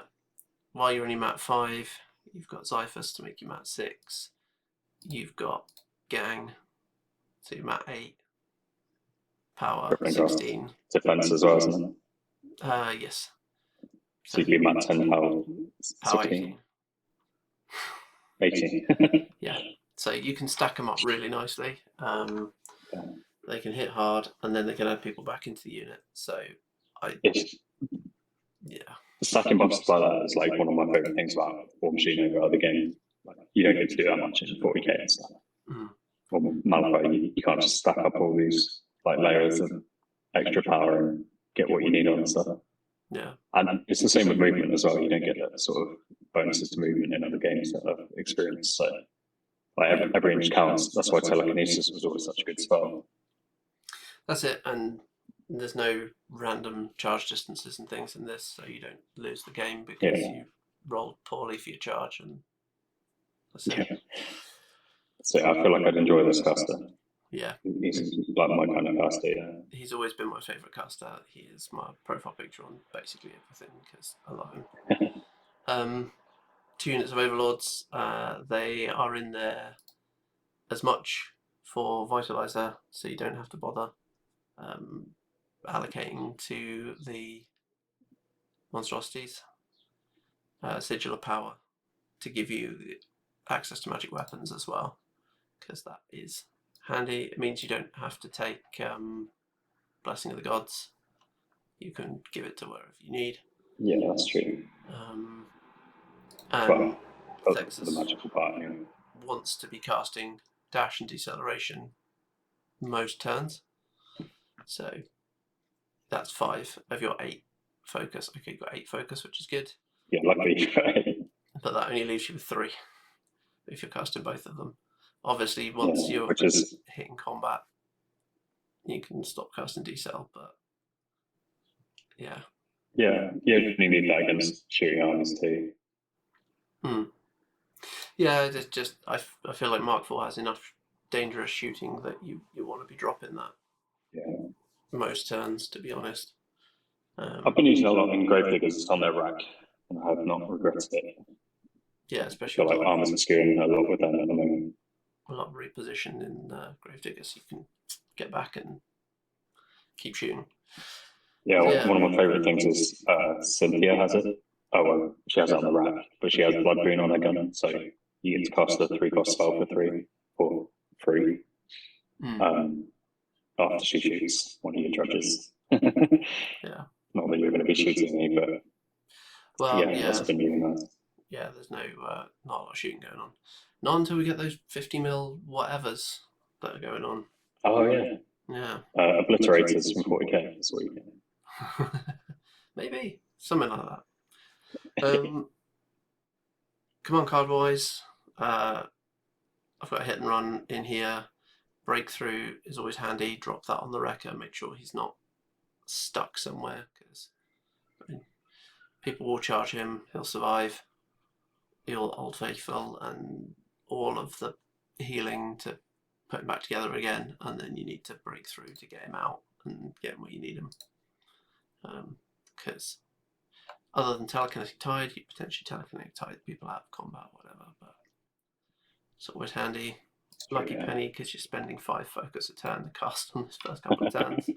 While you're only mat 5, you've got Xiphus to make you mat 6. You've got Gang to mat 8. Power 16. Defense as well, isn't it? Yes. So you'd be mat 10, power 18. 18. Yeah. So you can stack them up really nicely. They can hit hard, and then they can add people back into the unit. So stacking buffs like that is like one of my favourite things about War Machine over other games. Like, you don't get to do that much in 40k and stuff. Or Malphite, you can't just stack up all these like layers of extra power and get what you need on and stuff. Yeah. And it's the same with movement as well. You don't get that sort of bonuses to movement in other games that I've experienced. So like every inch counts. That's why telekinesis was always such a good spell. That's it. And there's no random charge distances and things in this, so you don't lose the game because you rolled poorly for your charge, and that's it. Yeah. So I feel like I'd enjoy this caster. Yeah. He's like my kind of caster, yeah. He's always been my favourite caster. He is my profile picture on basically everything because I love him. 2 units of Overlords. They are in there as much for Vitalizer, so you don't have to bother allocating to the monstrosities. Sigil of Power to give you access to magic weapons as well, because that is handy. It means you don't have to take Blessing of the Gods. You can give it to wherever you need. Yeah, that's true. And that's the magical part. Yeah. Wants to be casting dash and deceleration most turns. So that's 5 of your 8 focus. Okay, you've got 8 focus, which is good. Yeah, luckily. But that only leaves you with 3 if you're casting both of them. Obviously, once you're hitting combat, you can stop casting decel, but yeah. Yeah, you need that against shooting armies too. Yeah, it's just I feel like Mark IV has enough dangerous shooting that you want to be dropping that. Yeah. Most turns, to be honest. I've been using a lot in Gravediggers on their rack, and I have not regretted it. Yeah, especially I feel like armors are skewing a lot with them at the moment. A lot of reposition in Gravediggers. You can get back and keep shooting. Yeah, one of my favourite things is Cynthia has it. Oh, well, she has it on the rack, but she has Blood Boon on her gun, so you get to cast a 3-cost spell for 3 or free after she shoots one of your drudges. Yeah. Not that you're going to be shooting me, but that's been really nice. Yeah, there's not a lot of shooting going on. Not until we get those 50mm whatevers that are going on. Oh, yeah. Yeah. Obliterators from 40k this week. Maybe. Something like that. Command card wise, I've got a hit and run in here. Breakthrough is always handy. Drop that on the wrecker. Make sure he's not stuck somewhere, because people will charge him. He'll survive. He'll Old Faithful and all of the healing to put him back together again, and then you need to break through to get him out and get him where you need him. Because other than Telekinetic Tide, you potentially Telekinetic Tide people out of combat, whatever, but it's always handy. Lucky Penny, because you're spending 5 focus a turn to cast on this first couple of turns.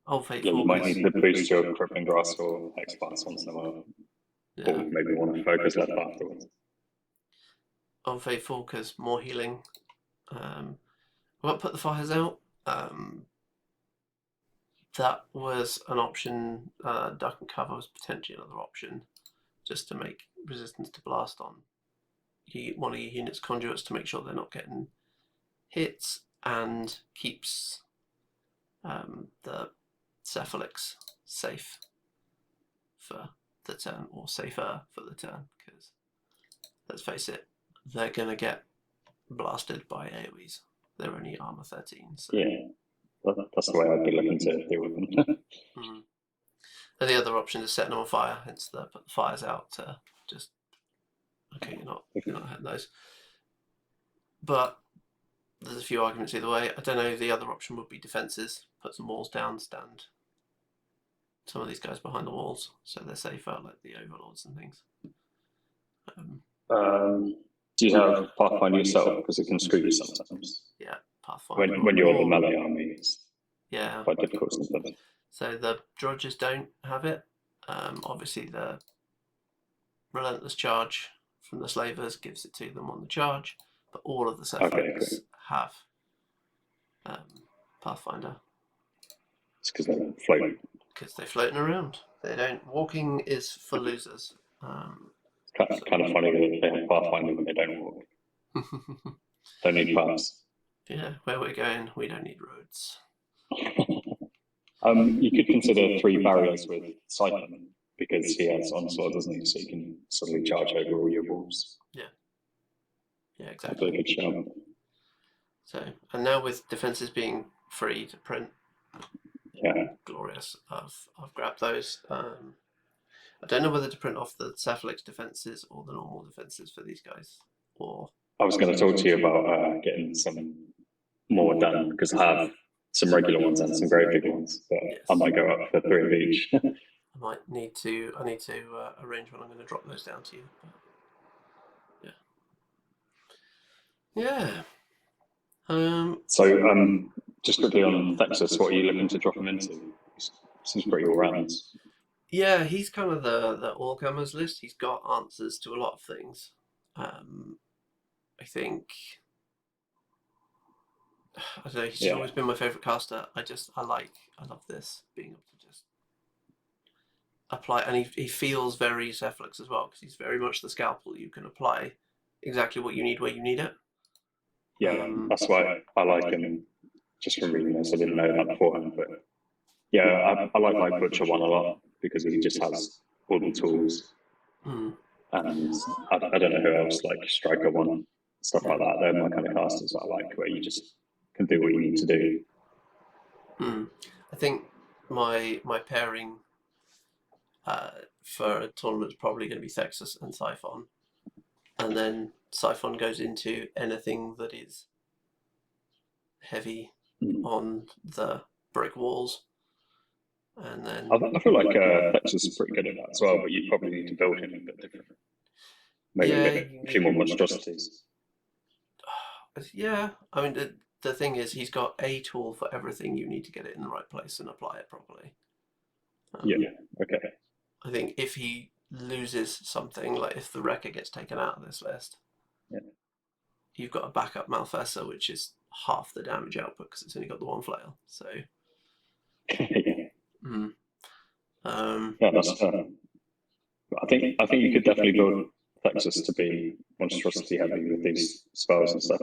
Old Faithful. Yeah, you might need to boost your Crippling Grasp or X-Blast once in a while. Yeah. Or maybe want to focus left afterwards. Old Faithful, because more healing. I won't put the fires out. That was an option. Duck and Cover was potentially another option, just to make resistance to blast on one of your units' conduits to make sure they're not getting hits, and keeps the Cephalix safe for the turn, or safer for the turn, because let's face it, they're going to get blasted by AoEs. They're only armor 13. So. Yeah, that's the way I'd be looking to deal with them. And the other option is setting them on fire, hence the put the fires out to just, okay, you're not hitting those. But there's a few arguments either way. I don't know, the other option would be defences, put some walls down, stand some of these guys behind the walls so they're safer, like the Overlords and things. Do you have Pathfinder yourself? Because it can screw you sometimes. Yeah, Pathfinder. When you're the melee army, it's quite difficult sometimes. So the Drudges don't have it. Obviously the Relentless Charge from the Slavers gives it to them on the charge, but all of the Cephalix have Pathfinder. It's because they're floating. Because they're floating around. They don't. Walking is for losers. It's kind of funny that they have Pathfinder but they don't walk. Don't need paths. Yeah, where we're going, we don't need roads. You could consider 3 barriers with Siphon, because he has onslaught, doesn't he? So you can suddenly charge over all your walls. Yeah. Yeah, exactly. That's a good show. So, and now with defences being free to print, glorious. I've grabbed those. I don't know whether to print off the Cephalix defenses or the normal defenses for these guys. Or I was going to talk to you about getting some more done, because I have some regular ones and some very big ones, but I might go up for 3 of each. I need to arrange when I'm going to drop those down to you. But yeah. So just quickly on Thexus, what are you looking to drop him into? Seems pretty all round. Yeah, he's kind of the all comers list. He's got answers to a lot of things. I think, I don't know, he's always been my favourite caster. I love this, being able to just apply, and he feels very Cephalix as well, because he's very much the scalpel. You can apply exactly what you need where you need it. Yeah, that's why I like him, just from reading this. I didn't know that beforehand, but yeah, I like Butcher one a lot, because he just has all the tools. And I don't know who else, like Striker one, stuff like that. They're my kind of casters that I like, where you just can do what you need to do. I think my pairing for a tournament is probably going to be Thexus and Siphon, and then Siphon goes into anything that is heavy on the brick walls. And then I feel like Thexus is pretty good at that as well, but you probably need to build him a bit different. Maybe a few more monstrosities. Yeah, I mean, the thing is, he's got a tool for everything you need to get it in the right place and apply it properly. Okay. I think if he loses something, like if the Wrecker gets taken out of this list, you've got a backup Malfessa, which is half the damage output because it's only got the one flail. So, that's fair. I think you could definitely build Thexus to be monstrosity heavy with these spells and stuff.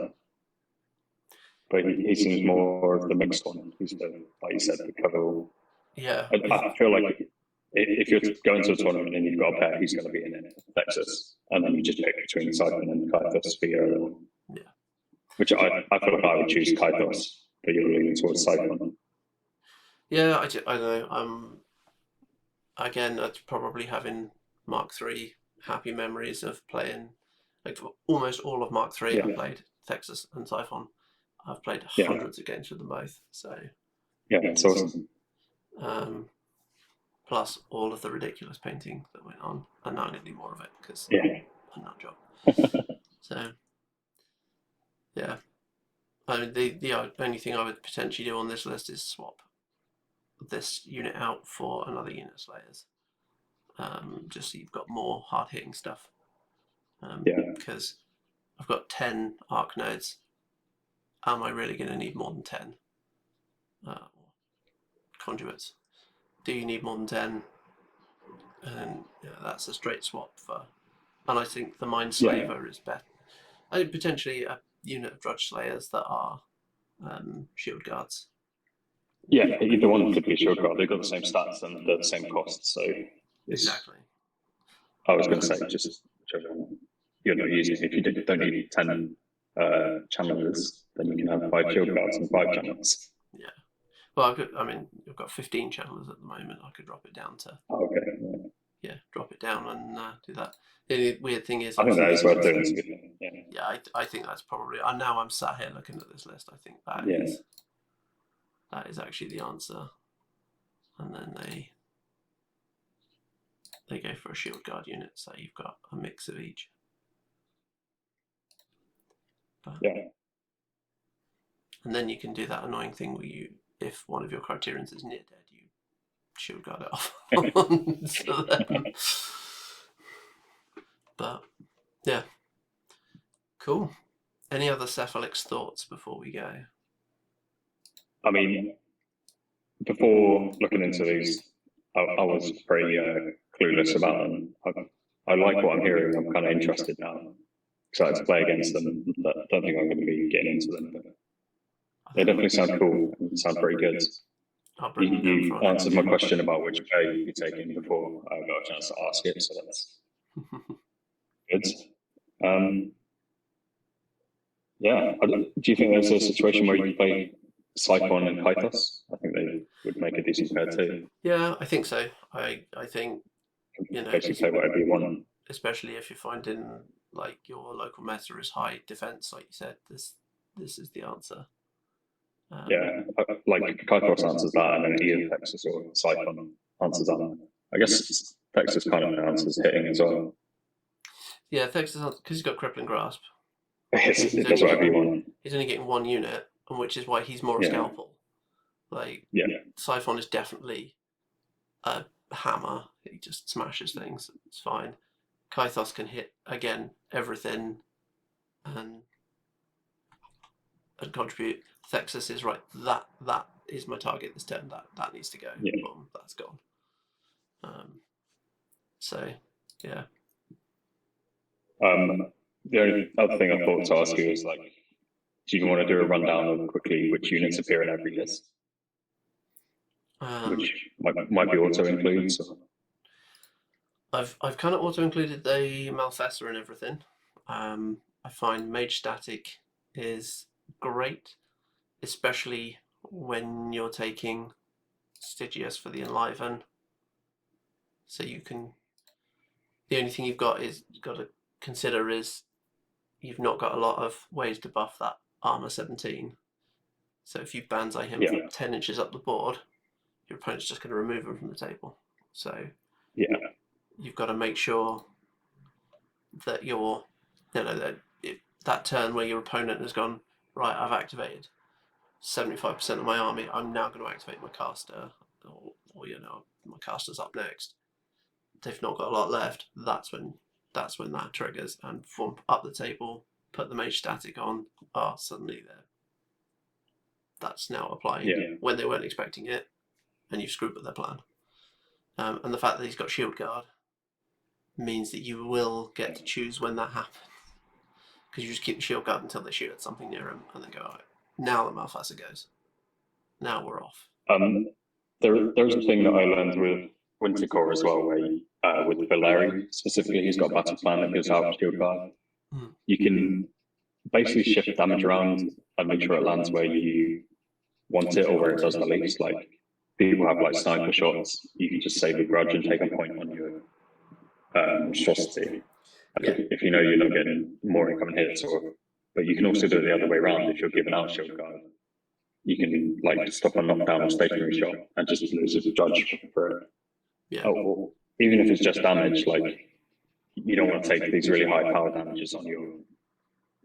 But he seems more of the mixed one. He's like you said, the cover all. Yeah. I feel like if you're going to a tournament and you've got a pair, he's going to be in it, Thexus, and then you just pick between Siphon and Kythos for your own. Yeah. Which I feel like I would choose Kythos, but you're leaning towards Siphon. Yeah, I don't know. Again, I'd probably having Mark III happy memories of playing, like almost all of Mark III. I've played Thexus and Siphon. I've played hundreds of games with them both. So it's awesome. Plus all of the ridiculous painting that went on, and now I'm going to do more of it because I'm not job. So I mean, the only thing I would potentially do on this list is swap this unit out for another unit of Slayers. Just so you've got more hard-hitting stuff. Because I've got 10 arc nodes. Am I really going to need more than 10 conduits? Do you need more than 10? And that's a straight swap for. And I think the Mind Slaver is better. I think potentially a unit of Drudge Slayers that are shield guards. Yeah, either one could be a shield guard. They've got the same stats and the same costs, so exactly. I was going to say just whichever one you're not using. If you don't need 10 channelers, then you can have 5 shield guards and 5 channelers. Yeah. Well, you've got 15 channelers at the moment. I could drop it down to. Drop it down and do that. The weird thing is, I think that is worth doing. Yeah, I think that's probably. Now I'm sat here looking at this list. I think that is actually the answer. And then they go for a shield guard unit, so you've got a mix of each. And then you can do that annoying thing where if one of your criterions is near dead, you shield guard it off. So then, but yeah, cool. Any other Cephalix thoughts before we go? I mean, before looking into these, I was pretty clueless about them. I like what I'm hearing. I'm kind of interested now. Excited to play against them. I don't think I'm going to be getting into them, but they definitely sound cool and sound pretty good. You answered my question about which pair you'd be taking before I got a chance to ask it, so that's good. Do you think there's a situation where you play Siphon and Kythos? I think they would make a decent pair too. Yeah, I think so. I think, Basically play whatever you want. especially if you're finding like your local meta is high defense, like you said, this is the answer. Yeah, like Kythos answers that, and then either Texas or Siphon answers that. I guess Texas kind of answers hitting as well. Yeah, Texas, because he's got crippling grasp. It does whatever you want. He's only getting one unit, and which is why he's more a scalpel. Like, Siphon is definitely a hammer. He just smashes things. It's fine. Kythos can hit again everything, and contribute. Texas is right. That is my target this turn. That needs to go. Yeah. Boom, that's gone. So yeah. The only other thing I thought to ask you is, like, do you want to do a rundown of quickly which units appear in every list? Which might be auto includes. I've kind of auto included the Malfesser and everything. I find Mage Static is great, especially when you're taking Stygius for the Enliven. So you can. The only thing you've got to consider is you've not got a lot of ways to buff that armor 17. So if you banzai him from 10 inches up the board, your opponent's just going to remove him from the table. So you've got to make sure that you're, that turn where your opponent has gone, right, I've activated 75% of my army, I'm now going to activate my caster, or my caster's up next. They've not got a lot left. That's when that triggers, and from up the table, put the Mage Static on. Suddenly that's now applying when they weren't expecting it, and you've screwed with their plan. And the fact that he's got Shield Guard means that you will get to choose when that happens, because you just keep the Shield Guard until they shoot at something near him, and then go, all right, now the Malfesser goes. Now we're off. There's a thing that I learned with Wintercore as well, where with Valeri specifically, he's got a battle plan that gives out Shield Guard. You can basically shift damage around and make sure it lands where you want it, or where it does the least. Like, people have like sniper shots, you can just save a grudge and take a point on your monstrosity. If you know you're not getting more incoming hits, but you can also do it the other way around. If you're giving out Shield Guard, you can like stop a knockdown or stationary shot and just lose a judge for it. Or even if it's just damage, like, you don't want to take these really high power damages on your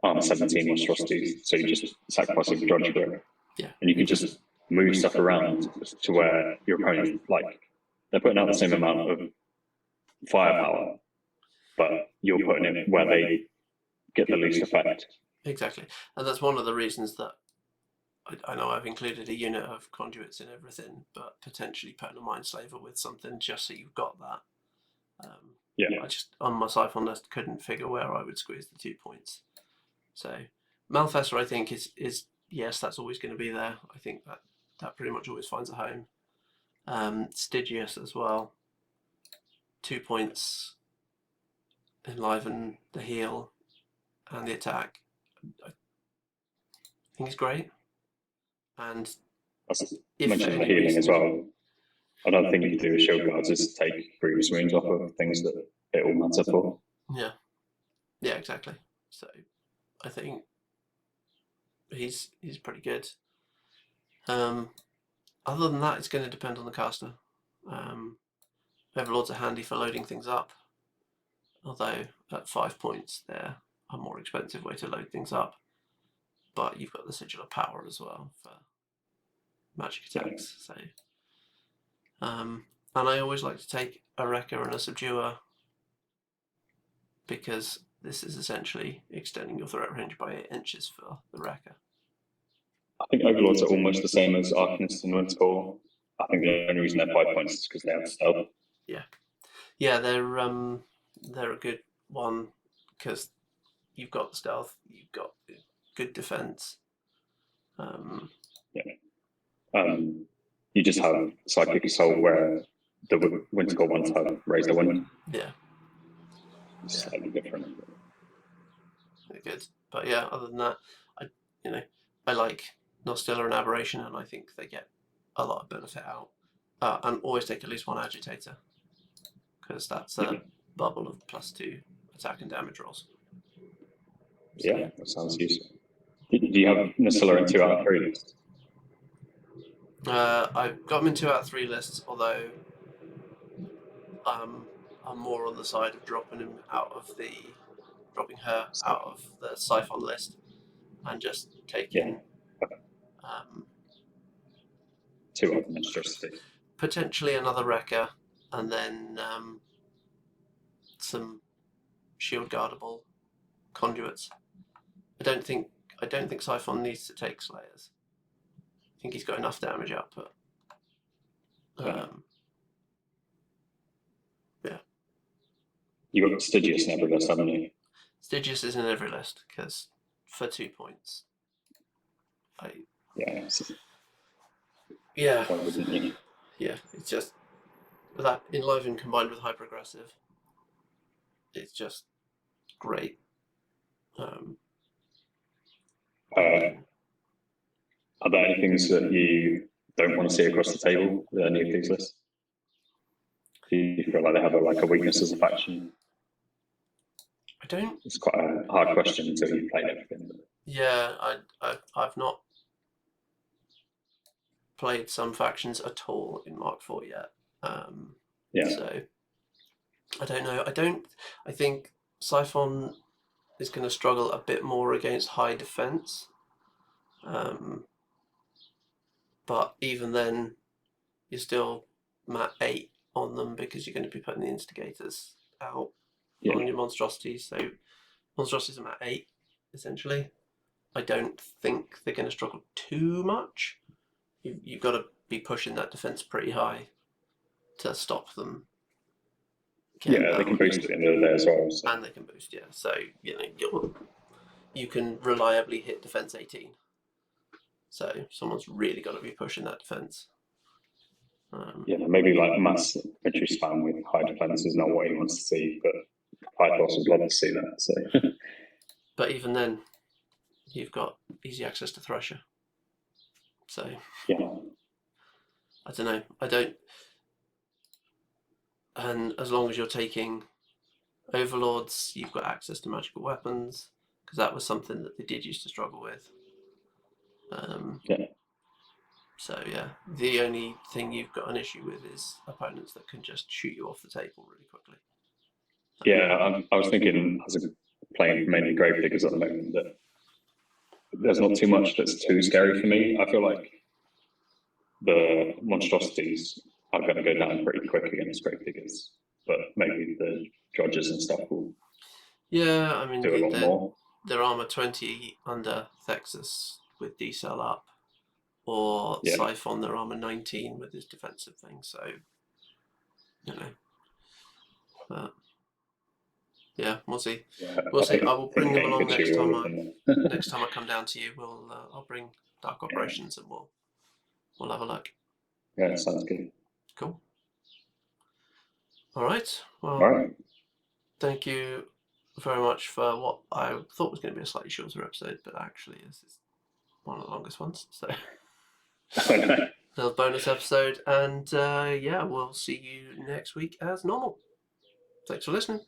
armor 17 monstrosities, so you just sacrifice a judge for it. And you can just move stuff around to where your opponent, like, they're putting out the same amount of firepower, but you're putting it where they get the least effect. Exactly. And that's one of the reasons that I know I've included a unit of conduits in everything, but potentially putting a Mindslaver with something just so you've got that. I just, on my Siphon list, couldn't figure where I would squeeze the 2 points. So Malfesser, I think, is yes, that's always going to be there. I think that pretty much always finds a home. Stygius as well. 2 points, enliven the heal and the attack. I think it's great. And I mentioned the healing as well. Another thing you can do with Shield Guards is take previous wounds off of things that it all matter for. Yeah, exactly. So I think he's pretty good. Other than that, it's going to depend on the caster. Overlords are handy for loading things up, although at 5 points they're a more expensive way to load things up. But you've got the Sigil of Power as well for magic attacks. So, and I always like to take a Wrecker and a Subduer, because this is essentially extending your threat range by 8 inches for the Wrecker. I think Overlords are almost the same as Arcanists and Wintercore. I think the only reason they're 5 points is because they have stealth. Yeah, they're a good one because you've got the stealth, you've got good defense. You just have Psychic Assault where the Wintercore ones have Raise the Wind. It's slightly different. They're good, but yeah, other than that, I like Nostilla and Aberration, and I think they get a lot of benefit out. And always take at least one agitator, because that's a bubble of +2 attack and damage rolls. So, yeah, that sounds useful. Do you have Nacilla in 2 out of 3 lists? I've got them in 2 out of 3 lists, although I'm more on the side of dropping her out of the Siphon list and just taking 2 other monstrosities. Potentially another Wrecker, and then some shield guardable conduits. I don't think Siphon needs to take Slayers. I think he's got enough damage output. Yeah. You got Stygius in every list, haven't you? Stygius is in every list because for 2 points. Yeah. Why wouldn't you? Yeah, it's just that Enliven combined with Hyper Aggressive. It's just great. Are there any things that you don't want to see across the table with any of these lists? Do you feel like they have a weakness as a faction? I don't. It's quite a hard question until you've played everything. Yeah, I've not played some factions at all in Mark IV yet. So I don't know. I think Siphon is going to struggle a bit more against high defense. But even then, you're still mat 8 on them because you're going to be putting the instigators out on your monstrosities. So monstrosities are mat 8 essentially. I don't think they're going to struggle too much. You've got to be pushing that defense pretty high to stop them. They can boost at the end of the day as well. So. And they can boost, yeah. So you can reliably hit defense 18. So someone's really got to be pushing that defense. Maybe like Mazz entry spam with high defense is not what he wants to see, but Pythos would love to see that. So. But even then, you've got easy access to Thresher. So I don't know. And as long as you're taking Overlords, you've got access to magical weapons, because that was something that they did used to struggle with. So the only thing you've got an issue with is opponents that can just shoot you off the table really quickly. I was thinking, as playing mainly Gravediggers at the moment, that there's not too much that's too scary for me. I feel like the monstrosities are going to go down pretty quick against Gravediggers, but maybe the Drudges and stuff will do a lot more. Their armor 20 under Thexus with D-Cell up, or Siphon, their armor 19 with his defensive thing. So, we'll see. We'll see. I will bring them along next time. Next time I come down to you, I'll bring Dark Operations and we'll have a look. Yeah, sounds good. Cool. All right. Well, thank you very much for what I thought was going to be a slightly shorter episode, but actually is one of the longest ones. So, little bonus episode, and we'll see you next week as normal. Thanks for listening.